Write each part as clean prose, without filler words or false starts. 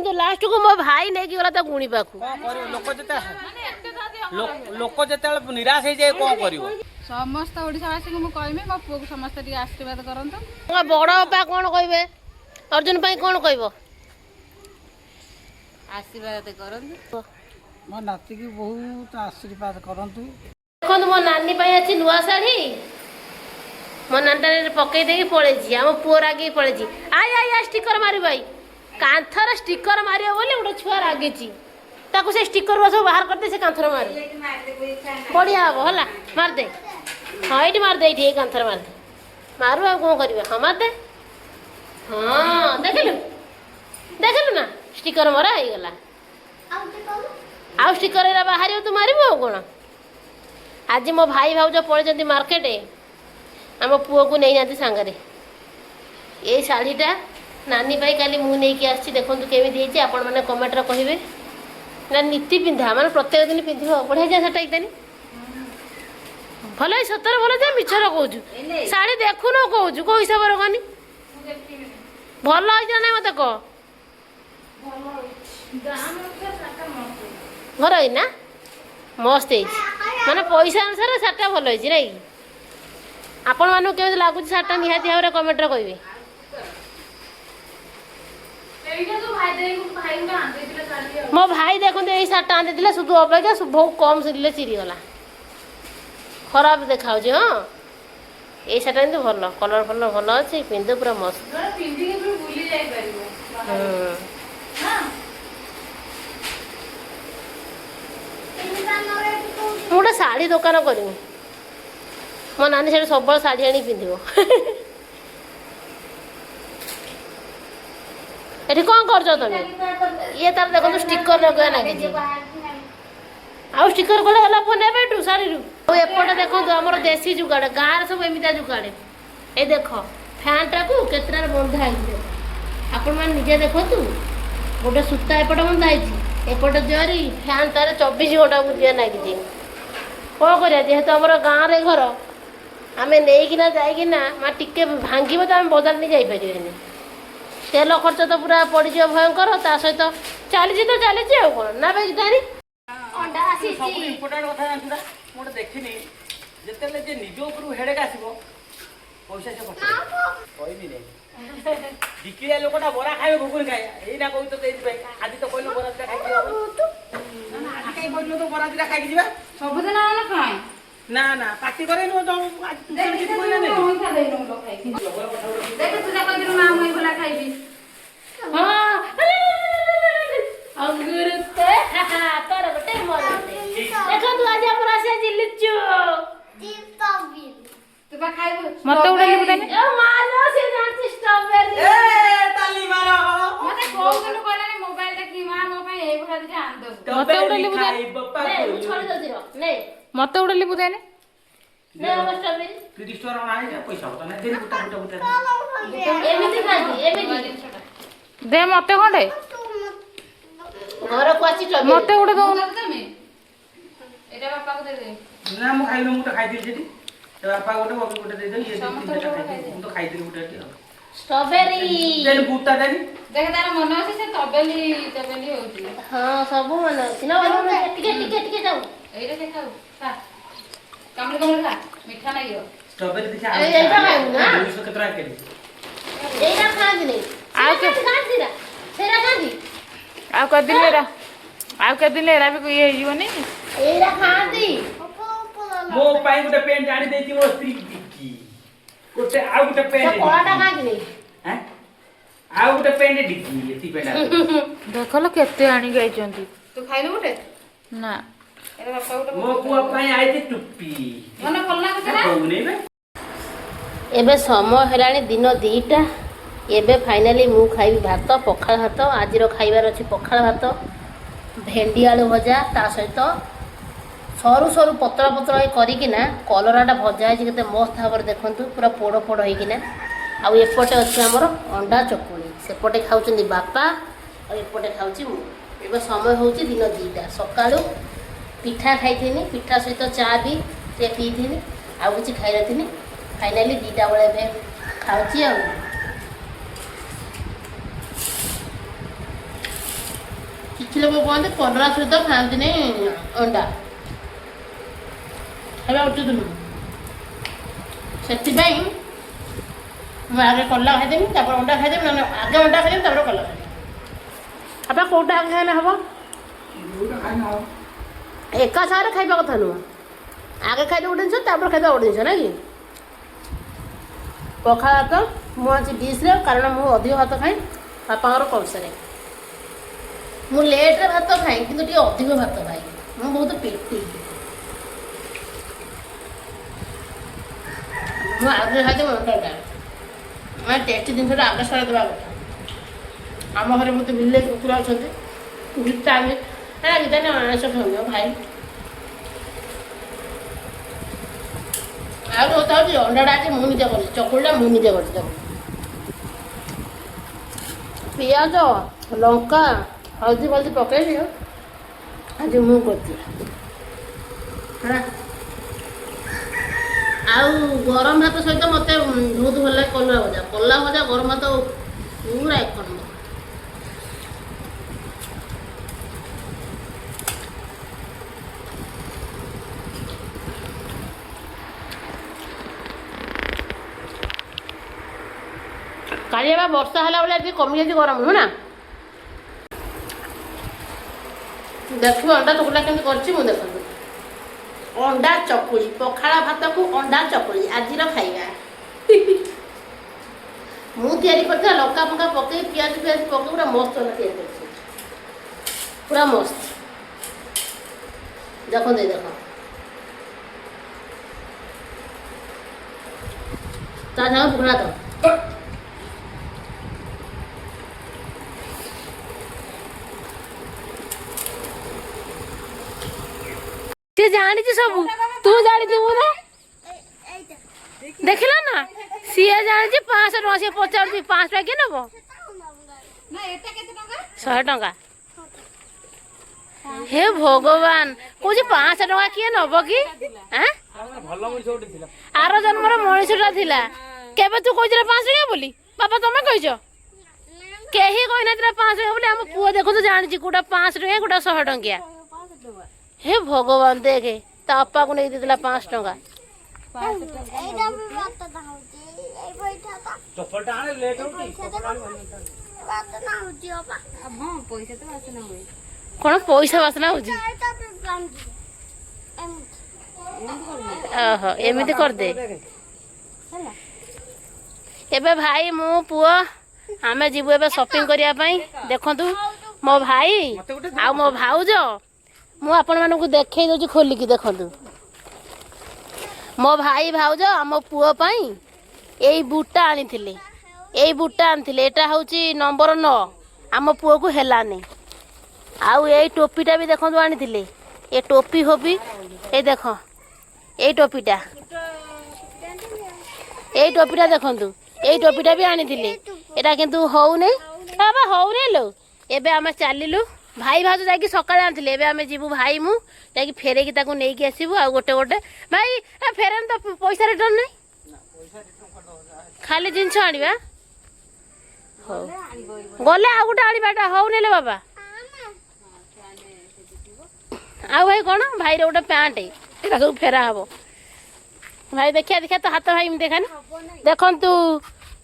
କିନ୍ତୁ ଲାଷ୍ଟକୁ ମୋ ଭାଇ ନେଇକି ଗଲା ତା ଗୁଣି ପାଖକୁ। ଲୋକ ଯେତେବେଳେ ନିରାଶ ହେଇଯାଏ କଣ କରିବ? ସମସ୍ତ ଓଡ଼ିଶାବାସୀଙ୍କୁ ମୁଁ କହିବି ମୋ ପୁଅକୁ ସମସ୍ତେ ଟିକେ ଆଶୀର୍ବାଦ କରନ୍ତୁ। ବଡ଼ ବାପା କ'ଣ କହିବେ? ଅର୍ଜୁନ ପାଇଁ କ'ଣ କହିବ? ଆଶୀର୍ବାଦ କରନ୍ତୁ। ମୋ ନାତିକି ବହୁତ ଆଶୀର୍ବାଦ କରନ୍ତୁ। ଦେଖନ୍ତୁ ମୋ ନାନୀ ପାଇଁ ଅଛି ନୂଆ ଶାଢ଼ୀ। ମୋ ନାନୀଟାରେ ପକେଇ ଦେଇକି ପଳେଇଛି। ଆମ ପୁଅ ରାଗିକି ପଳେଇଛି। ଆଇ ଷ୍ଟିକର ମାରିବ। ଆଇ କାନ୍ଥର ଷ୍ଟିକର ମାରିବ ବୋଲି ଗୋଟେ ଛୁଆ ରାଗିଛି। ତାକୁ ସେ ଷ୍ଟିକର ସବୁ ବାହାର କରିଦେ, ସେ କାନ୍ଥର ମାରି ବଢ଼ିଆ ହବ ହେଲା। ମାରିଦେ। ହଁ ଏଇଠି ମାରିଦେ, ଏଇଠି ଏଇ କାନ୍ଥର ମାରିଦେ। ମାରୁ ଆଉ କ'ଣ କରିବେ? ହଁ ମାରିଦେ। ହଁ ଦେଖିଲୁ ଦେଖିଲୁ ନା ଷ୍ଟିକର ମରା ହେଇଗଲା। ଆଉ ଷ୍ଟିକର ଏରା ବାହାରିବ, ତୁ ମାରିବୁ ଆଉ କ'ଣ? ଆଜି ମୋ ଭାଇ ଭାଉଜ ପଳେଇଛନ୍ତି ମାର୍କେଟ। ଆମ ପୁଅକୁ ନେଇଯାଆନ୍ତି ସାଙ୍ଗରେ। ଏଇ ଶାଢ଼ୀଟା ନାନୀ ପାଇଁ କାଲି ମୁଁ ନେଇକି ଆସିଛି। ଦେଖନ୍ତୁ କେମିତି ହେଇଛି, ଆପଣମାନେ କମେଣ୍ଟରେ କହିବେ। ନା ନୀତି ପିନ୍ଧା ମାନେ ପ୍ରତ୍ୟେକ ଦିନ ପିନ୍ଧିବ। ବଢ଼ିଆ ଯା ସେଟା ହେଇତାନି ଭଲ ହେଇ ସତରେ ଭଲ ଯା। ମିଛର କହୁଛୁ ଶାଢ଼ୀ ଦେଖୁନ କହୁଛୁ କୋଉ ହିସାବରେ କହନି? ଭଲ ହେଇଛି ନା ନାଇଁ ମତେ କହ। ଭଲ ହେଇଛି ନା? ମସ୍ତ ହେଇଛି ମାନେ ପଇସା ଅନୁସାରେ ଶାଢ଼ୀଟା ଭଲ ହେଇଛି ନାଇଁ କି? ଆପଣମାନଙ୍କୁ କେମିତି ଲାଗୁଛି ଶାଢ଼ୀଟା ନିହାତି ଭାବରେ କମେଣ୍ଟରେ କହିବେ। ମୋ ଭାଇ ଦେଖନ୍ତୁ ଏଇ ଶାଢ଼ୀଟା ଆଣିଥିଲେ ସୁଧୁ ଅପେକ୍ଷା ବହୁତ କମ୍ ସିରିଲେ ଚିରିଗଲା। ଖରାପ ଦେଖାଯାଉଛି। ହଁ ଏଇ ଶାଢ଼ୀଟା କିନ୍ତୁ ଭଲ, କଲର ଫଲର ଭଲ ଅଛି। ପିନ୍ଧୁ ପୁରା ମସ୍ତ। ମୁଁ ଗୋଟେ ଶାଢ଼ୀ ଦୋକାନ କରିବି। ମୋ ନାନୀ ସେଠି ସବୁବେଳେ ଶାଢ଼ୀ ଆଣିକି ପିନ୍ଧିବ। ଏଠି କ'ଣ କରୁଛ ତମେ? ଇଏ ତାର ଦେଖନ୍ତୁ ଷ୍ଟିକର ଲଗେଇବା ଲାଗିଛି। ଆଉ ଷ୍ଟିକର କଲେ ହେଲା ପୁଅ ନେବେ ଏଠୁ ଶାଢ଼ୀରୁ। ଆଉ ଏପଟେ ଦେଖନ୍ତୁ ଆମର ଦେଶୀ ଯୁଗାଡ଼। ଗାଁରେ ସବୁ ଏମିତିଆ ଯୁଗାଡ଼େ। ଏଇ ଦେଖ ଫ୍ୟାନ୍ଟାକୁ କେତେଟାରେ ବନ୍ଧା ହେଇଛି। ଆପଣମାନେ ନିଜେ ଦେଖନ୍ତୁ। ଗୋଟେ ସୂତା ଏପଟେ ବନ୍ଧା ହେଇଛି, ଏପଟେ ଜରି। ଫ୍ୟାନ୍ ତାର 24 ଘଣ୍ଟା ବୁଲିବା ଲାଗିଛି। କ'ଣ କରିବା? ଯେହେତୁ ଆମର ଗାଁରେ ଘର, ଆମେ ନେଇକିନା ଯାଇକିନା ଟିକେ ଭାଙ୍ଗିବ ତ ଆମେ ବଜାର ନେଇ ଯାଇପାରିବାନି। ତେଲ ଖର୍ଚ୍ଚ ତ ପୁରା ପଡ଼ିଯିବ ଭୟଙ୍କର। ତା ସହିତ ଚାଲିଛି ତ ଚାଲିଛି ଆଉ କ'ଣ ନା ଭାଇ ଜାଣି ଅଣ୍ଡା ଆସିଛି। ସବୁଠୁ ଇମ୍ପୋର୍ଟାଣ୍ଟ କଥା ଜାଣିଛୁ ନା, ମୁଁ ଗୋଟେ ଦେଖିନି ଯେତେବେଳେ ଯେ ନିଜ ଉପରକୁ ହେଡ଼େକ୍ ଆସିବ ପଇସା ସେ କହିବି ନାହିଁ। ବିକିଳିଆ ଲୋକଟା ବରା ଖାଇବ ଘୁଗୁନି ଖାଏ। ଏଇନା କହୁଛ ତ ଏଇଥିପାଇଁ। ଆଜି ତ କହିଲୁ ବରା ଦିଟା ଖାଇକି ଯିବା। ଆଜି କାହିଁ କହିଲୁ ତ ବରା ଦିଟା ଖାଇକି ଯିବା? ସବୁଦିନ ଖାଏ ନା ନା ପାଟି କରେନି। ଦେଖନ୍ତୁ ଆଜି ଆମର ଆସିଛି ଲିଚୁ। ମତେ ଗୋଟେ ଲିବୁ ଦେନି। ଷ୍ଟ୍ରବେରୀ ମୋବାଇଲ ଦେଖି ମା ମୋ ପାଇଁ ଏଇଭଳିଆ ଦିଟା ଆଣିଦବୁ। ମତେ ଗୋଟେ ଲିବୁ ମତେ ଗୋଟେ ଲିବୁ ଦେନି। ଦେ ମତେ ଖଣ୍ଡେ। ଘରକୁ ଆସି ମତେ ଗୋଟେ ଦଉନ। ଏଟା ବାପାକୁ ଦେଇ। ନା ମୁଁ ଖାଇଲି, ମୁଁ ତ ଖାଇଥିଲି ସେଠି। ବାପା ଗୋଟେ ବବି ଗୋଟେ ଦେଇଦେଲି। ମୁଁ ତ ଖାଇଥିଲି ଗୋଟେ ଏଠି। ଷ୍ଟ୍ରବେରୀ ବୁଟା ଦେନି। ଦେଖ ତାର ମନେ ଅଛି ସେ ତବେଲି ହଉଛି। ହଁ ସବୁ ମନେ ଅଛି ନା। ଟିକେ ଟିକେ ଟିକେ ଯାଉ। ଏଇଟା ସେ ଖାଉ ଖା। କାମୁଡ଼ି କାମୁଡ଼ି ଖା, ମିଠା ଲାଗିବ। ଷ୍ଟ୍ରବେରୀ ଦେଖି ଏଇଟା ଖାଇବୁ ନା? 200 କେତେ ଟଙ୍କା କେଜି? ଏଇଟା ଖାଆନ୍ତିନି। ଆଉ ଖାଆନ୍ତି ନା ସେଇଟା ଖାଆନ୍ତି। ଆଉ କେଦିନ ଏରା ବି ଇଏ ହେଇଯିବନି। ଏଇଟା ଖାଆନ୍ତି। ମୋ ପାଇଁ ଗୋଟେ ପେଣ୍ଟ ଆଣି ଦେଇଛି ମୋ ସ୍ତ୍ରୀ ବିକି। ଗୋଟେ ଆଉ ଗୋଟେ ପେଣ୍ଟ କଳାଟା ଖାଆନ୍ତିନି। ଆଉ ଗୋଟେ ପେଣ୍ଟ ଡିକି ଏତି ପେଣ୍ଟ। ଦେଖଲ କେତେ ଆଣିକି ଆଇଛନ୍ତି। ତୁ ଖାଇଲୁ ଗୋଟେ? ନା ମୋ ପୁଅ ପାଇଁ ଆଇଛି ଟୁପି। ମନେ ପଡିଲା କଥା ନା? ଏବେ ସମୟ ହେଲାଣି ଦିନ 2ଟା। ଏବେ ଫାଇନାଲି ମୁଁ ଖାଇବି ଭାତ, ପଖାଳ ଭାତ। ଆଜିର ଖାଇବାର ଅଛି ପଖାଳ ଭାତ, ଭେଣ୍ଡି ଆଳୁ ଭଜା, ତା ସହିତ ସରୁ ସରୁ ପତଳା ପତଳା କରିକିନା କଲରାଟା ଭଜା ହେଇଛି। କେତେ ମସ୍ତ ଭାବରେ ଦେଖନ୍ତୁ ପୁରା ପୋଡ଼ ପୋଡ଼ ହେଇକିନା। ଆଉ ଏପଟେ ଅଛି ଆମର ଅଣ୍ଡା ଚକୁଳି। ସେପଟେ ଖାଉଛନ୍ତି ବାପା ଆଉ ଏପଟେ ଖାଉଛି ମୁଁ। ଏବେ ସମୟ ହେଉଛି ଦିନ 2ଟା। ସକାଳୁ ପିଠା ଖାଇଥିଲି, ପିଠା ସହିତ ଚା ବି ଟିକେ ପିଇଥିଲି, ଆଉ କିଛି ଖାଇନଥିଲି। ଫାଇନାଲି 2ଟା ବେଳେ ଏବେ ଖାଉଛି ଆଉ। କିଛି ଲୋକ କୁହନ୍ତି କଲରା ସହିତ ଖାଆନ୍ତିନି ଅଣ୍ଡା। ଏବେ ଉଠୁଥିଲୁ ସେଥିପାଇଁ ମୁଁ ଆଗେ କଲରା ଖାଇଦେବି ତାପରେ ଅଣ୍ଡା ଖାଇଦେବି, ନହେଲେ ଆଗେ ଅଣ୍ଡା ଖାଇଦେବି ତାପରେ କଲରା ଖାଇଦେବି। ଆପଣ କୋଉଟା ଆଗେ ଖାଇଲେ ହବ? ଏକା ସାଙ୍ଗରେ ଖାଇବା କଥା ନୁହଁ, ଆଗେ ଖାଇଦେବ ଗୋଟେ ଜିନିଷ ତାପରେ ଖାଇଦେବ ଗୋଟେ ଜିନିଷ, ନାଇଁ କି? ପଖାଳ ଭାତ ମୁଁ ଆଜି ଡିସ୍ରେ, କାରଣ ମୁଁ ଅଧିକ ଭାତ ଖାଏ ବାପାଙ୍କର କଂସରେ। ମୁଁ ଲେଟ୍ରେ ଭାତ ଖାଏ କିନ୍ତୁ ଟିକେ ଅଧିକ ଭାତ ଖାଏ, ମୁଁ ବହୁତ ପେଟି। ମୁଁ ଆଗେ ଖାଇଦେବି ଅଣ୍ଡାଟା, ମାନେ ଟେଷ୍ଟି ଜିନିଷଟା ଆଗେ ସରେଇ ଦେବା କଥା। ଆମ ଘରେ ମୋତେ ଭିଲେଜ କୁକୁର ଅଛନ୍ତି, ଭିଟାମିନ୍ ହେଲା ଗୀତା ଆଇଁଷ ଖାଉନି ଭାଇ। ଆଉ କଥା ହେଉଛି ଅଣ୍ଡାଟା ଆଜି ମୁଁ ନିଜେ କରିଛି, ଚକୁଳିଟା ମୁଁ ନିଜେ କରିଛି। ତାକୁ ପିଆଜ ଲଙ୍କା ହଳଦୀ ଫଳଦୀ ପକେଇ ଦିଅ, ଆଜି ମୁଁ କରିଛି ହେଲା। ଆଉ ଗରମ ଭାତ ସହିତ ମୋତେ ବହୁତ ଭଲ ଲାଗେ କଲରା ଭଜା। କଲରା ଭଜା ଗରମ ଭାତ ପୁରା ଏକ ନମ୍ବର। କାଲି ଏବେ ବର୍ଷା ହେଲା ବେଳେ ଟିକେ କମିଯାଇଛି ଗରମ, ନୁହେଁ ନା? ଦେଖିବ ଅଣ୍ଡା ଚକୁଳିଟା କେମିତି କରିଛି ମୁଁ ଦେଖନ୍ତୁ। ଅଣ୍ଡା ଚକୁଳି, ପଖାଳ ଭାତକୁ ଅଣ୍ଡା ଚକୁଳି ଆଜିର ଖାଇବା। ମୁଁ ତିଆରି କରିଥିଲା ଲଙ୍କା ଫଙ୍କା ପକେଇ ପିଆଜ ପକେଇ ପୁରା ମସ୍ତ ହେଲା ତିଆରି କରିଛି, ପୁରା ମସ୍ତ। ଦେଖନ୍ତୁ ଏଇ ଦେଖ, ତା ସାଙ୍ଗେ ପଖାଳ ଭାତ। ସେ ଜାଣିଛି ସବୁ, ତୁ ଜାଣିଥିବୁ ନା? ଦେଖିଲ ନା, ସିଏ ଜାଣିଛି 500 ଟଙ୍କା। ସିଏ ପଚାରୁଛି 5 ଟଙ୍କା କିଏ ନେବ? 100 ଟଙ୍କା। ହେ ଭଗବାନ, କହୁଛି 500 ଟଙ୍କା କିଏ ନେବ କି? ଆର ଜନ୍ମର ମଣିଷଟା ଥିଲା। କେବେ ତୁ କହିଥିଲ 500 ଟଙ୍କା ବୋଲି? ବାପା ତମେ କହିଛ? କେହି କହିନଥିଲା 500 ଟଙ୍କା ବୋଲି। ଆମ ପୁଅ ଦେଖନ୍ତୁ ଜାଣିଛି କୋଉଟା 500 ଟଙ୍କା କୋଉଟା 100 ଟଙ୍କିଆ। ହେ ଭଗବାନ, ଦେଖେ ତା ବାପାକୁ ନେଇ ଦେଇଥିଲା 5 ଟଙ୍କା। କଣ ପଇସା ବାସନା ହଉଛି? ଓହୋ, ଏମିତି କରିଦେ। ଏବେ ଭାଇ ମୁଁ ପୁଅ ଆମେ ଯିବୁ ଏବେ ସପିଂ କରିବା ପାଇଁ। ଦେଖନ୍ତୁ ମୋ ଭାଇ ଆଉ ମୋ ଭାଉଜ, ମୁଁ ଆପଣମାନଙ୍କୁ ଦେଖେଇ ଦେଉଛି ଖୋଲିକି। ଦେଖନ୍ତୁ ମୋ ଭାଇ ଭାଉଜ ଆମ ପୁଅ ପାଇଁ ଏଇ ବୁଟଟା ଆଣିଥିଲେ, ଏଇ ବୁଟଟା ଆଣିଥିଲେ। ଏଇଟା ହେଉଛି ନମ୍ବର 9, ଆମ ପୁଅକୁ ହେଲାନି। ଆଉ ଏଇ ଟୋପିଟା ବି ଦେଖନ୍ତୁ ଆଣିଥିଲେ। ଏ ଟୋପି ଫୋପି ଏଇ ଦେଖ, ଏଇ ଟୋପିଟା ଦେଖନ୍ତୁ, ଏଇ ଟୋପିଟା ବି ଆଣିଥିଲେ। ଏଇଟା କିନ୍ତୁ ହଉନି, ବାବା ହଉନି ଲୋ। ଏବେ ଆମେ ଚାଲିଲୁ, ଭାଇ ଭାଉଜ ଯାଇକି ସକାଳେ ଆଣିଥିଲେ। ଏବେ ଆମେ ଯିବୁ ଭାଇ ମୁଁ ଯାଇକି ଫେରେଇକି ତାକୁ ନେଇକି ଆସିବୁ। ଆଉ ଗୋଟେ ଭାଇ ଫେରେନ୍ ତ ପଇସା ରିଟର୍ନ ନାହିଁ, ଖାଲି ଜିନିଷ ଆଣିବା। ହଉ ଗଲେ ଆଉ ଗୋଟେ ଆଣିବା, ଏଟା ହଉନି ଲୋ ବାବା। ଆଉ ଭାଇ କଣ, ଭାଇର ଗୋଟେ ପ୍ୟାଣ୍ଟ, ଏଟା ସବୁ ଫେରା ହବ। ଭାଇ ଦେଖିଆ ତ ହାତ ଭାଇ ଦେଖାନି। ଦେଖନ୍ତୁ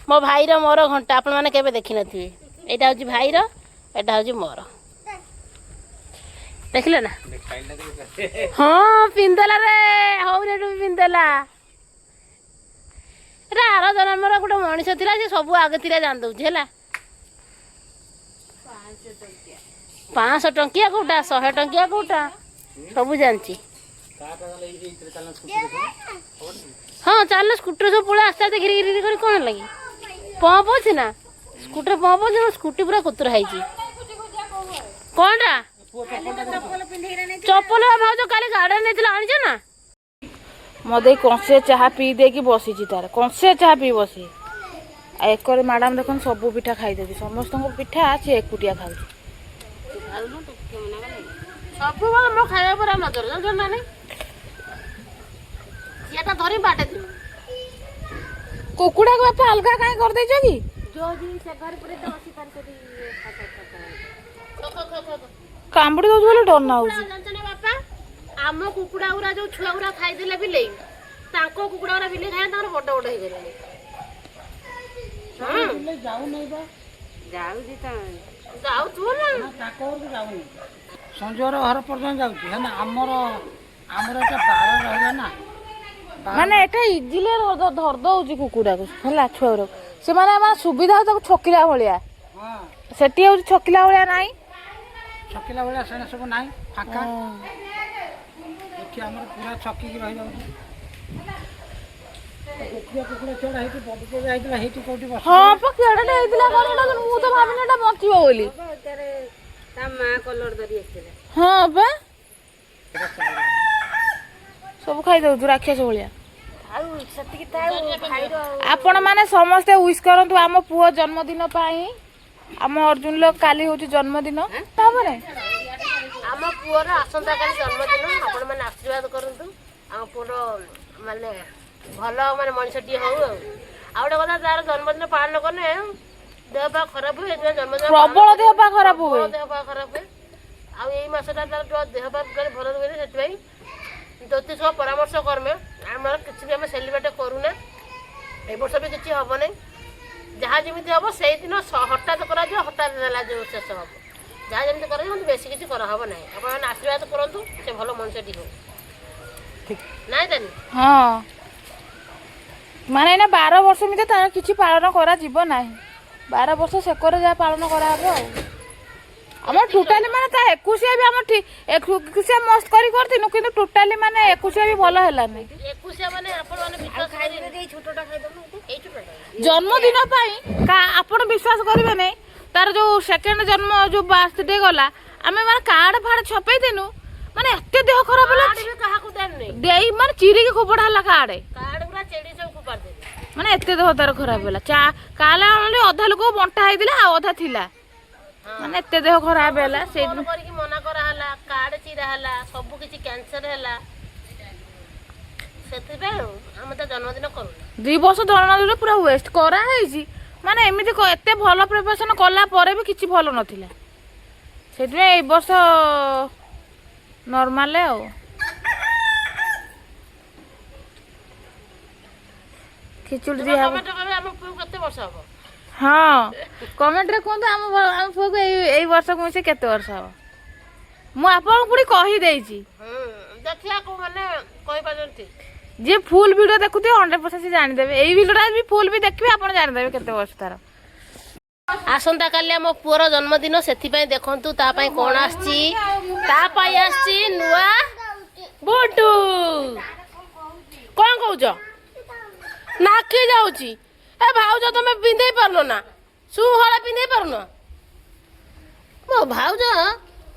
ମୋ ଭାଇର ମୋର ଘଣ୍ଟା, ଆପଣମାନେ କେବେ ଦେଖିନଥିବେ। ଏଇଟା ହେଉଛି ଭାଇର, ଏଇଟା ହେଉଛି ମୋର। ଦେଖିଲେ ନା? ହଁ ପିନ୍ଧଲା ରେ, ହଉନି ପିନ୍ଧଲା। ଏଟା ଆର ଜନ୍ମର ଗୋଟେ ମଣିଷ ଥିଲା, ସେ ସବୁ ଆଗେ ଥିଲା ଜାଣି ଦଉଛି ହେଲା। 500 ଟଙ୍କିଆ କୋଉଟା 100 ଟଙ୍କିଆ କୋଉଟା ସବୁ ଜାଣିଛି। ହଁ ଚାଲ ସ୍କୁଟିରେ ସବୁ ପଳେଇ ଆସ୍ତେ ଆସ୍ତେ ଘିରି ଘିରି କରି କଣ ଲାଗି ପମ୍ପ ଅଛି ନା? ସ୍କୁଟିରେ ପମ୍ପ ଅଛି, ସ୍କୁଟି ପୁରା କୁତୁରା ହେଇଛି। କଣଟା ଚପଲ ଭାଉଜ କାଲି ଗାର୍ଡେନ ନେଇଥିଲା, ଆଣିଛ ନା? ମତେ କଂସେ ଚାହା ପିଇ ଦେଇକି ବସିଛି, ତାର କଂସେ ଚାହା ପିଇ ବସି। ଆଉ ଏକରେ ମ୍ୟାଡାମ ଦେଖନ୍ତୁ ସବୁ ପିଠା ଖାଇଦେଉଛି, ସମସ୍ତଙ୍କ ପିଠା ସେ ଏକୁଟିଆ ଖାଉଛି। ସବୁବେଳେ ମୋ ଖାଇବା ଉପରେ ନଜର, ଜାଣିଛ ନା ନାଇଁ? ସିଏଟା ଧରି ବାଟେ ଥିବ। କୁକୁଡ଼ାକୁ ବାପା ଅଲଗା କାହିଁ କରିଦେଇଛ କି? ଯୋଉ ସେ ଘର ପରେ ତ ଅଛି ତାର ସେଠି କାମୁଡ଼ି ଦଉଛି ବୋଲି ଡର ନାଗୁଛି। ଜାଣିଛ ନା ବାପା, ଆମ କୁକୁଡ଼ା ଗୁରା ଯୋଉ ଛୁଆ ଗୁରା ଖାଇଦେଲେ ବିଲେଇ, ତାଙ୍କ କୁକୁଡ଼ା ଗୁରା ବିଲେଇ ଖାଇଲେ ତାଙ୍କର ବଡ ବଡ ହେଇଗଲେଣି। ଯାଉନି ବା, ଯାଉଥିବ ନା। ତାଙ୍କ ଘରକୁ ଯାଉନି, ସଞ୍ଜୁର ଘର ପର୍ଯ୍ୟନ୍ତ ଯାଉଛି ହେଲା। ଆମର ଏଟା ବାର ରହିଲା ନା, ମାନେ ଏଟା ଇଜିଲି ଧରିଦଉଛି କୁକୁଡ଼ାକୁ ହେଲା, ଛୁଆଗୁରାକୁ। ସେମାନେ ମାନେ ସୁବିଧା ହଉଛି ତାକୁ ଛକିଲା ଭଳିଆ, ହଁ ସେଠି ହଉଛି ଛକିଲା ଭଳିଆ ନାହିଁ। ଛକିଲା ଭଳିଆ ସେଣେ ସବୁ ନାହିଁ, ଫାଙ୍କା। ଏଠି ଆମର ପୁରା ଛକିକି ରହିଯାଉଛି। କୁକୁଡ଼ା ଛୁଆଟା ହେଇଠି ବଡ଼ିଟେ ଯାଇଥିଲା, ହେଇଠି କୋଉଠି ବସି। ହଁ ପା କେଡ଼େଟେ ହେଇଥିଲା କଣ ଏଟା, ମୁଁ ତ ଭାବିନି ଏଟା ବଞ୍ଚିବ ବୋଲି। ତା ମା କଲର ଧରି ଆସିଥିଲା। ହଁ ପା ସବୁ ଖାଇଦଉଛୁ ରାକ୍ଷସ ଭଳିଆ। ଆଉ ସେତିକି ଥାଉ ଖାଇର। ଆପଣ ମାନେ ସମସ୍ତେ ୱିଶ୍ କରନ୍ତୁ ଆମ ପୁଅ ଜନ୍ମଦିନ ପାଇଁ। ଆମ ଅର୍ଜୁନର କାଲି ହଉଛି ଜନ୍ମଦିନ, ତାପରେ ଆମ ପୁଅର ଆସନ୍ତାକାଲି ଜନ୍ମଦିନ। ଆପଣ ମାନେ ଆଶୀର୍ବାଦ କରନ୍ତୁ ଆମ ପୁଅର ମାନେ ଭଲ ମାନେ ମଣିଷଟିଏ ହଉ। ଆଉ ଗୋଟେ କଥା, ତାର ଜନ୍ମଦିନ ପାଳନ କଲେ ଦେହ ପା ଖରାପ ହୁଏ। ସେଥିପାଇଁ ଜନ୍ମଦିନ ପ୍ରବଳ ଦେହ ପା ଖରାପ ହୁଏ। ଦେହ ପା ଖରାପ ହୁଏ। ଆଉ ଏଇ ମାସଟା ତାର ଦେହ ପା ଭଲ ରୁହେନି। ସେଥିପାଇଁ ଜ୍ୟୋତିଷ ପରାମର୍ଶ କର୍ମେ ଆମର କିଛି ବି ଆମେ ସେଲିବ୍ରେଟ୍ କରୁନା। ଏ ବର୍ଷ ବି କିଛି ହବ ନାହିଁ। ଯାହା ଯେମିତି ହବ ସେଇଦିନ ହଠାତ୍ କରାଯିବ, ହଠାତ୍ ହେଲା ଯେଉଁ ଶେଷ ହବ। ଯାହା ଯେମିତି କରାଯିବ, କିନ୍ତୁ ବେଶୀ କିଛି କରାହବ ନାହିଁ। ଆପଣମାନେ ଆଶୀର୍ବାଦ କରନ୍ତୁ ସେ ଭଲ ମଣିଷଟି ହଉ। ନାଇଁ ତାନି ହଁ, ମାନେ ଏଇନା 12 ବର୍ଷ ଭିତରେ ତାର କିଛି ପାଳନ କରାଯିବ ନାହିଁ। 12 ବର୍ଷ ସେକରେ ଯାହା ପାଳନ କରାହବ ଆଉ। ଆମର ଟୋଟାଲି ମାନେ ତା 21 ବି ଆମର ଠିକ୍ 21 ମସ୍ତ କରିଥିଲୁ, କିନ୍ତୁ ଟୋଟାଲି ମାନେ 21 ବି ଭଲ ହେଲାନି। 21 ମାନେ ଆପଣମାନେ ବିଶ୍ୱାସ କରିବେନି, ଏଇ ଛୋଟଟା ଖାଇଦେବୁ, ଏଇ ଛୋଟଟା ଜନ୍ମଦିନ ପାଇଁ ଆପଣ ବିଶ୍ୱାସ କରିବେ ନାହିଁ। ତାର ଯୋଉ ସେକେଣ୍ଡ ଜନ୍ମ ଯୋଉ ବାର୍ଥଡେ ଗଲା, ଆମେ ମାନେ କାର୍ଡ ଫାର୍ଡ ଛପେଇଦେନୁ, ମାନେ ଏତେ ଦେହ ଖରାପ ହେଲା। କାହାକୁ ଦେନି ଦେଇ ମାନେ ଚିରିକି ଖୋପଡା ହେଲା କାର୍ଡ ଗୁରା ଚେଡ଼ି ସବୁ ଫୋପାଡ଼ି ଦେବି। ମାନେ ଏତେ ଦେହ ତାର ଖରାପ ହେଲା। କାଲା ଅଧା ଲୋକ ବଣ୍ଟା ହେଇଥିଲା, ଆଉ ଅଧା ଥିଲା। ମାନେ ଏତେ ଦେହ ଖରାପ ହେଲା। ଫୋନ କରିକି ମନା କରାହେଲା, କାର୍ଡ ଚିରା ହେଲା, ସବୁ କିଛି କ୍ୟାନସଲ ହେଲା। ସେଥିପାଇଁ ଆମେ ତା ଜନ୍ମଦିନ କରୁନା। 2 ବର୍ଷ ଜନ୍ମଦିନ ପୁରା ୱେଷ୍ଟ କରାହେଇଛି। ମାନେ ଏମିତି ଏତେ ଭଲ ପ୍ରିପାରେସନ କଲା ପରେ ବି କିଛି ଭଲ ନଥିଲା। ସେଥିପାଇଁ ଏଇ ବର୍ଷ ନର୍ମାଲ ଆଉ। ଖିଚୁଡ଼ି ଦିଆ ହବ। ଆମ ପୁଅକୁ କେତେ ବର୍ଷ ହବ? ହଁ, କମେଣ୍ଟରେ କୁହନ୍ତୁ ଆମ ପୁଅକୁ ଏଇ ବର୍ଷକୁ ମିଶି କେତେ ବର୍ଷ ହବ। ମୁଁ ଆପଣଙ୍କୁ ପୁଣି କହିଦେଇଛି। ଦେଖିବାକୁ ମାନେ କହିପାରୁଛନ୍ତି। ଯିଏ ଫୁଲ୍ ଭିଡ଼ିଓ ଦେଖୁଥିବେ 100% ସେ ଜାଣିଦେବେ। ଏଇ ଭିଡ଼ିଓଟା ବି ଫୁଲ୍ ବି ଦେଖିବେ, ଆପଣ ଜାଣିଦେବେ କେତେ ବର୍ଷ ତାର। ଆସନ୍ତାକାଲି ଆମ ପୁଅର ଜନ୍ମଦିନ, ସେଥିପାଇଁ ଦେଖନ୍ତୁ ତା ପାଇଁ କ'ଣ ଆସିଛି। ତା ପାଇଁ ଆସିଛି ନୂଆ ବୁଟୁ। କ'ଣ କହୁଛ? ନାକି ଯାଉଛି। ଏ ଭାଉଜ ତମେ ପିନ୍ଧେଇ ପାରୁନ ନା, ସୁ ହଳେ ପିନ୍ଧେଇ ପାରୁନ। ମୋ ଭାଉଜ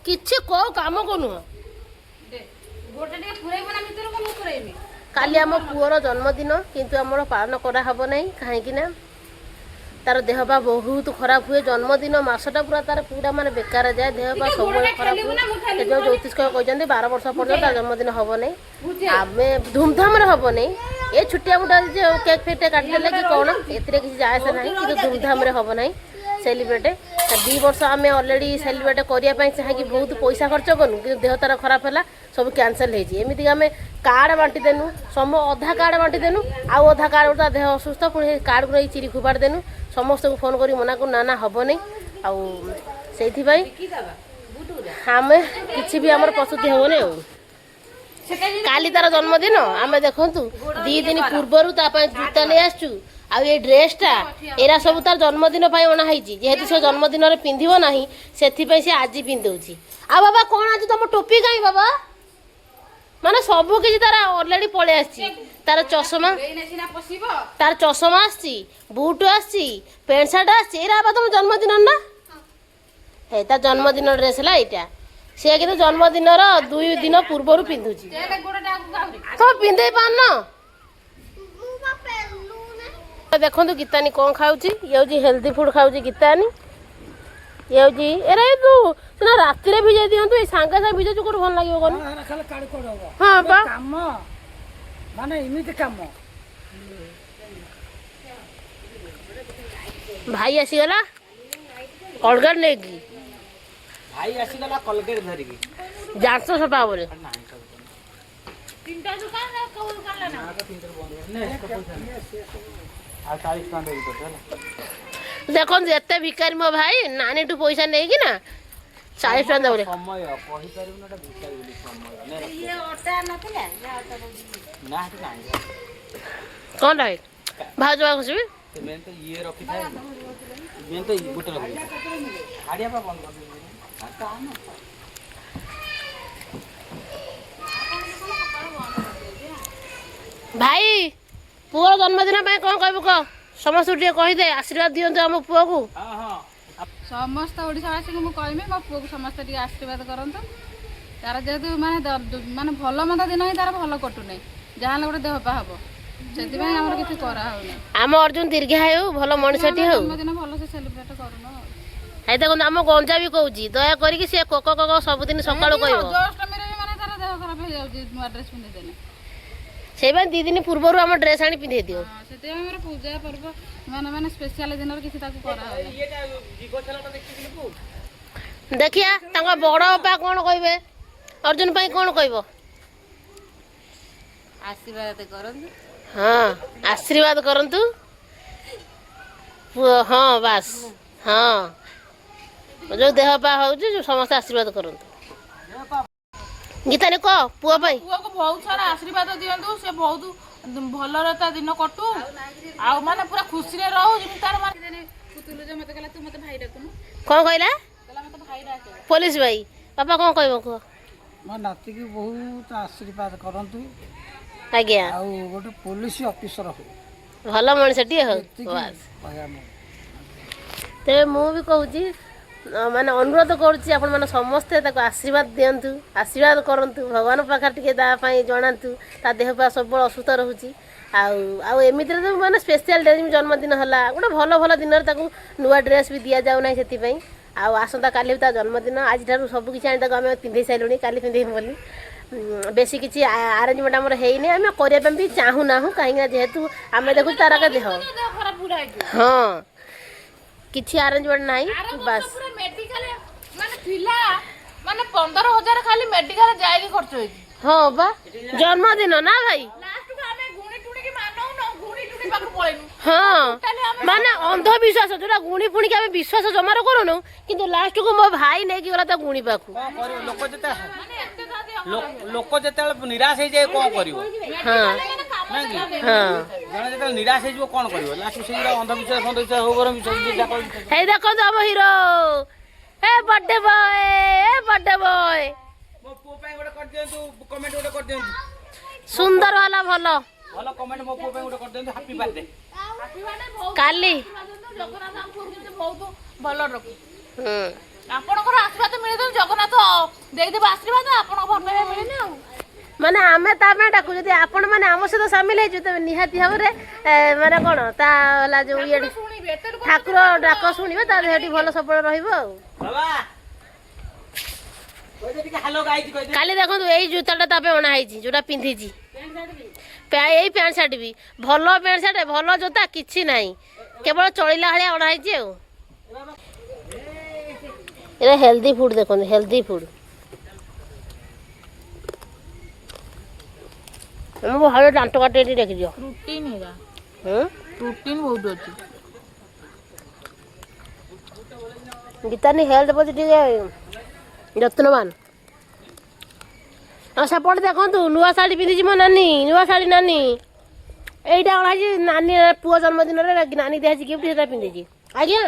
କିଛି କୋଉ କାମ କରୁନୁହ। କାଲି ଆମ ପୁଅର ଜନ୍ମଦିନ, କିନ୍ତୁ ଆମର ପାଳନ କରାହବ ନାହିଁ। କାହିଁକି ନା ତାର ଦେହ ପା ବହୁତ ଖରାପ ହୁଏ। ଜନ୍ମଦିନ ମାସଟା ପୁରା ତାର ପୁରା ମାନେ ବେକାର ଯାଏ। ଦେହ ପା ସବୁବେଳେ ଖରାପ ହୁଏ। ସେ ଯେଉଁ ଜ୍ୟୋତିଷ କହିଛନ୍ତି 12 ବର୍ଷ ପର୍ଯ୍ୟନ୍ତ ତାର ଜନ୍ମଦିନ ହବ ନାହିଁ। ଆମେ ଧୁମଧାମରେ ହବ ନାହିଁ। ଏ ଛୁଟିଆ ମୁଟା କେକ୍ ଫେକ୍ଟେ କାଟିଦେଲେ କି କ'ଣ, ଏଥିରେ କିଛି ଯାଏ ଆସେ ନାହିଁ। କିନ୍ତୁ ଧୁମଧାମରେ ହବ ନାହିଁ ସେଲିବ୍ରେଟ୍। 2 ବର୍ଷ ଆମେ ଅଲରେଡ଼ି ସେଲିବ୍ରେଟ୍ କରିବା ପାଇଁ ଚାହିଁକି ବହୁତ ପଇସା ଖର୍ଚ୍ଚ କଲୁ, କିନ୍ତୁ ଦେହ ତାର ଖରାପ ହେଲା, ସବୁ କ୍ୟାନସଲ୍ ହେଇଛି। ଏମିତିକି ଆମେ କାର୍ଡ଼ ବାଣ୍ଟି ଦେନୁ, ଅଧା କାର୍ଡ଼ ବାଣ୍ଟି ଦେନୁ, ଆଉ ଅଧା କାର୍ଡ଼ ତା ଦେହ ଅସୁସ୍ଥ, ପୁଣି କାର୍ଡ଼କୁ ନେଇ ଚିରି ଫୋପାଡ଼ି ଦେନୁ। ସମସ୍ତଙ୍କୁ ଫୋନ୍ କରି ମନା କରୁ, ନା ହବନି। ଆଉ ସେଇଥିପାଇଁ ଆମେ କିଛି ବି ଆମର ପ୍ରସ୍ତୁତି ହବନି। ଆଉ କାଲି ତାର ଜନ୍ମଦିନ, ଆମେ ଦେଖନ୍ତୁ 2 ଦିନ ପୂର୍ବରୁ ତା ପାଇଁ ଜୁତା ନେଇ ଆସିଛୁ। ଆଉ ଏଇ ଡ୍ରେସ୍ଟା ଏରା ସବୁ ତାର ଜନ୍ମଦିନ ପାଇଁ ଅଣା ହେଇଛି। ଯେହେତୁ ସେ ଜନ୍ମଦିନରେ ପିନ୍ଧିବ ନାହିଁ, ସେଥିପାଇଁ ସେ ଆଜି ପିନ୍ଧଉଛି। ଆଉ ବାବା କ'ଣ ଆଜି ତମ ଟୋପି କାହିଁ ବାବା? ମାନେ ସବୁ କିଛି ତାର ଅଲରେଡ଼ି ପଳେଇ ଆସିଛି। ତାର ଚଷମା ଆସିଛି, ବୁଟ ଆସିଛି, ପ୍ୟାଣ୍ଟ ସାର୍ଟ ଆସିଛି। ଏଇରା ବାବା ତମ ଜନ୍ମଦିନ ନା? ହେ ତା ଜନ୍ମଦିନ ଡ୍ରେସ୍ ହେଲା ଏଇଟା। ସିଏ କିନ୍ତୁ ଜନ୍ମଦିନର 2 ଦିନ ପୂର୍ବରୁ ପିନ୍ଧୁଛି। ତମେ ପିନ୍ଧେଇ ପାରୁନ? ଦେଖନ୍ତୁ ଗୀତାନି କ'ଣ ଖାଉଛି। ଇଏ ହେଉଛି ହେଲ୍ଦି ଫୁଡ୍ ଖାଉଛି ଗୀତାନି। ଇଏ ହେଉଛି ଏରା ସିନା ରାତିରେ ଭିଜେଇ ଦିଅନ୍ତୁ, ଏଇ ସାଙ୍ଗେ ସାଙ୍ଗେ ଭିଜେଇଛୁ କୋଉଠି ଭଲ ଲାଗିବ କହୁନ? ହଁ ପା, କାମ ମାନେ ଏମିତି କାମ। ଭାଇ ଆସିଗଲା କଲଗେଟ୍ ନେଇକି। ଭାଇ ଆସିଗଲା କଲଗେଟ୍ ଧରିକି ଜାଣିଛ ସଫା ହବରେ ତିନିଟା ଦୋକାନ କୋଉ ଦୋକାନ ନା ଆଉ 40 ଟଙ୍କା ଦେବି ତୋତେ ହେଲା ଦେଖନ୍ତୁ ଏତେ ଭିକାରୀ ମୋ ଭାଇ ନାନୀଠୁ ପଇସା ନେଇକି ନା 40 ଟଙ୍କା ଦେବରେ ସମୟ କହିପାରିବୁ ନା ଭିକାରୀ ବୋଲି ସମୟ ନା ହେଠି ନାହିଁ କ'ଣ ଭାଇ ଭାଉଜ ବା ଖୁସିବି ମେନ୍ ତ ଇଏ ରଖିଥାଏ ମେନ୍ ତ ଗୋଟେ ରଖିଥାଏ ହାଡ଼ିଆ ପା ବନ୍ଦ କରିଦେବି ଭାଇ ପୁଅର ଜନ୍ମଦିନ ପାଇଁ କ'ଣ କହିବୁ କହ ସମସ୍ତଙ୍କୁ ଟିକେ କହିଦେ ଆଶୀର୍ବାଦ ଦିଅନ୍ତୁ ଆମ ପୁଅକୁ ହଁ ହଁ ସମସ୍ତ ଓଡ଼ିଶାବାସୀଙ୍କୁ ମୁଁ କହିବି ମୋ ପୁଅକୁ ସମସ୍ତେ ଟିକେ ଆଶୀର୍ବାଦ କରନ୍ତୁ ତାର ଯେହେତୁ ମାନେ ଭଲ ମନ୍ଦ ଦିନ ହିଁ ତାର ଭଲ କଟୁନାହିଁ ଯାହାହେଲେ ଗୋଟେ ଦେହ ପା ହବ ସେଥିପାଇଁ ଆମର କିଛି କରାହଉନି ଆମ ଅର୍ଜୁନ ଦୀର୍ଘା ହେଉ ଭଲ ମଣିଷଟି ହେଉ ଜନ୍ମଦିନ ଭଲସେ ସେଲିବ୍ରେଟ କରୁନ ଏଇ ଦେଖନ୍ତୁ ଆମ ଗଞ୍ଜା ବି କହୁଛି ଦୟା କରିକି ସେ କୋକ କୋକ ସବୁଦିନ ସକାଳୁ କହିବ ଅଷ୍ଟମୀରେ ବି ମାନେ ତାର ଦେହ ଖରାପ ହେଇଯାଉଛି ନୂଆ ଡ୍ରେସ୍ ପିନ୍ଧିଦେଲେ ସେଇପାଇଁ 2 ଦିନ ପୂର୍ବରୁ ଆମ ଡ୍ରେସ୍ ଆଣି ପିନ୍ଧେଇ ଦିଅ ସେଥିପାଇଁ ଆମର ପୂଜା ପର୍ବ ମାନେ ସ୍ପେଶାଲ ଦିନରେ କିଛି ତାକୁ କରାହଉନି ଇଏଟା ଯିବ ଖେଳଟା ଦେଖିଥିଲି ପୁଅ ଦେଖିଆ ତାଙ୍କ ବଡ଼ ବାପା କ'ଣ କହିବେ ଅର୍ଜୁନ ପାଇଁ କ'ଣ କହିବ ଆଶୀର୍ବାଦ କରନ୍ତୁ ହଁ ଆଶୀର୍ବାଦ କରନ୍ତୁ ପୁଅ ହଁ ବାସ୍ ହଁ ଯେଉଁ ଦେହ ପା ହେଉଛି ସମସ୍ତେ ଆଶୀର୍ବାଦ କରନ୍ତୁ ଗୀତାନି କହ ପୁଅ ପାଇଁ ପୁଅକୁ ବହୁତ ସାରା ଆଶୀର୍ବାଦ ଦିଅନ୍ତୁ ସେ ବହୁତ ଭଲରେ ତା ଦିନ କଟୁ ଆଉ ମାନେ ପୁରା ଖୁସିରେ ରହୁ ଯେମିତି ତାର ମାନେ ପୁତୁଲୁ ଯେ ମତେ କହିଲା ତୁ ମତେ ଭାଇ ଡାକୁନୁ କ'ଣ କହିଲା କହିଲା ମତେ ଭାଇ ଡାକେ ପୋଲିସ ଭାଇ ବାପା କ'ଣ କହିବ କୁହ ମୋ ନାତିକି ବହୁତ ଆଶୀର୍ବାଦ କରନ୍ତୁ ଆଜ୍ଞା ଆଉ ଗୋଟେ ପୋଲିସ ଅଫିସର ହଉ ଭଲ ମଣିଷଟିଏ ହଉ ବାସ୍ କହିବା ମୁଁ ତେବେ ମୁଁ ବି କହୁଛି ମାନେ ଅନୁରୋଧ କରୁଛି ଆପଣମାନେ ସମସ୍ତେ ତାକୁ ଆଶୀର୍ବାଦ ଦିଅନ୍ତୁ ଆଶୀର୍ବାଦ କରନ୍ତୁ ଭଗବାନ ପାଖରେ ଟିକେ ତା ପାଇଁ ଜଣାନ୍ତୁ ତା ଦେହ ପା ସବୁବେଳେ ଅସୁସ୍ଥ ରହୁଛି ଆଉ ଏମିତିରେ ତ ମାନେ ସ୍ପେଶିଆଲ ଡେ ଜନ୍ମଦିନ ହେଲା ଗୋଟେ ଭଲ ଭଲ ଦିନରେ ତାକୁ ନୂଆ ଡ୍ରେସ୍ ବି ଦିଆଯାଉ ନାହିଁ ସେଥିପାଇଁ ଆଉ ଆସନ୍ତା କାଲି ବି ତା ଜନ୍ମଦିନ ଆଜିଠାରୁ ସବୁ କିଛି ଆଣି ତାକୁ ଆମେ ପିନ୍ଧେଇ ସାରିଲୁଣି କାଲି ପିନ୍ଧେଇବୁ ବୋଲି ବେଶୀ କିଛି ଆରେଞ୍ଜମେଣ୍ଟ ଆମର ହେଇନି ଆମେ କରିବା ପାଇଁ ବି ଚାହୁଁନାହୁଁ କାହିଁକିନା ଯେହେତୁ ଆମେ ଦେଖୁଛୁ ତାର ଦେହ ହଁ କିଛି ଆରେଞ୍ଜମେଣ୍ଟ ନାହିଁ ବାସ୍ ମେଡିକାଲ ମାନେ ଥିଲା ମାନେ 15,000 ଖାଲି ମେଡିକାଲ ଯାଇକି ଖର୍ଚ୍ଚ ହେଇଛି ହଁ ବା ଜନ୍ମଦିନ ନା ଭାଇ ଲାଷ୍ଟକୁ ଆମେ ଗୁଣି ଟୁଣିକି ମାନଉନ ଗୁଣି ଟୁଣି ପାଖକୁ ପଳେଇନୁ ହଁ ମାନେ ଅନ୍ଧବିଶ୍ୱାସ ଯୋଉଟା ଗୁଣି ଫୁଣିକି ଆମେ ବିଶ୍ୱାସ ଜମାରୁ କରୁନୁ କିନ୍ତୁ ଲାଷ୍ଟକୁ ମୋ ଭାଇ ନେଇକି ଗଲା ତା ଗୁଣି ପାଖକୁ କ'ଣ କରିବ ମାନେ ଏତେ ତା ଦେହ ଲୋକ ଯେତେବେଳେ ନିରାଶ ହେଇଯାଏ କ'ଣ କରିବ ହଁ ନାଇଁ କି ହଁ ଜଣେ ଯେତେବେଳେ ନିରାଶ ହେଇଯିବ କ'ଣ କରିବ ଲାଷ୍ଟ ସେଇଗୁଡ଼ା ଅନ୍ଧବିଶ୍ୱାସ ହଉ ବରଂ ବିଶ୍ୱାସ ଯାହା କହିବି ହେଇ ଦେଖନ୍ତୁ ଆମ ହିରୋ ଏ ବର୍ଥଡେ ବୟ ମୋ ପୁଅ ପାଇଁ ଗୋଟେ କରିଦିଅନ୍ତୁ କମେଣ୍ଟ ଗୋଟେ କରିଦିଅନ୍ତୁ ସୁନ୍ଦର ହେଲା ଭଲ ଭଲ କମେଣ୍ଟ ମୋ ପୁଅ ପାଇଁ ଗୋଟେ କରିଦିଅନ୍ତୁ ହାପି ବାର୍ଥଡେ କାଲି ଜଗନ୍ନାଥ ଆମ ପୁଅକୁ ଯେମିତି ବହୁତ ଭଲ ରଖୁ ହୁଁ ଆପଣଙ୍କର ଆଶୀର୍ବାଦ ମିଳିଦେବ ଜଗନ୍ନାଥ ଦେଇଦେବ ଆଶୀର୍ବାଦ ଆପଣଙ୍କ ଭଲ ପାଇବା ମିଳିନି ଆଉ ମାନେ ଆମେ ତା ପାଇଁ ଡାକୁ ଯଦି ଆପଣ ମାନେ ଆମ ସହିତ ସାମିଲ ହେଇଛୁ ତେବେ ନିହାତି ଭାବରେ ମାନେ କ'ଣ ତା ହେଲା ଯୋଉ ଇଏ ଶୁଣିବେ ଏତେ ଲୋକ ଠାକୁର ଡାକ ଶୁଣିବେ ତା ଦେହଟି ଭଲ ସଫଳ ରହିବ ଆଉ ବାବା କହିଦେ ଟିକେ ହାଲୋ ଗାଇଛି କହିଦେ କାଲି ଦେଖନ୍ତୁ ଏଇ ଜୋତାଟା ତା ପାଇଁ ଅଣା ହେଇଛି ଯୋଉଟା ପିନ୍ଧିଛି ଏଇ ପ୍ୟାଣ୍ଟ ସାର୍ଟ ବି ଭଲ ପ୍ୟାଣ୍ଟ ସାର୍ଟ ଭଲ ଜୋତା କିଛି ନାହିଁ କେବଳ ଚଳିଲା ଭଳିଆ ଅଣା ହେଇଛି ଆଉ ଏଇଟା ହେଲ୍ଦି ଫୁଡ୍ ଦେଖନ୍ତୁ ହେଲ୍ଦି ଫୁଡ୍ ମୁଁ ଭଲ ଦାନ୍ତ କାଟି ଏଠି ଦେଖିଦିଅ ପ୍ରୋଟିନ୍ ହେରା ହୁଁ ପ୍ରୋଟିନ୍ ବହୁତ ଅଛି ଗୀତାନି ହେଲ୍ଥ ପ୍ରତି ଟିକେ ଯତ୍ନବାନ ଆଉ ସେପଟେ ଦେଖନ୍ତୁ ନୂଆ ଶାଢ଼ୀ ପିନ୍ଧିଛି ମୋ ନାନୀ ନୂଆ ଶାଢ଼ୀ ନାନୀ ଏଇଟା ଅଣା ହେଇଛି ନାନୀ ପୁଅ ଜନ୍ମଦିନରେ ନାନୀ ଦିଆହେଇଛି ଗିଫ୍ଟ ସେଟା ପିନ୍ଧିଛି ଆଜ୍ଞା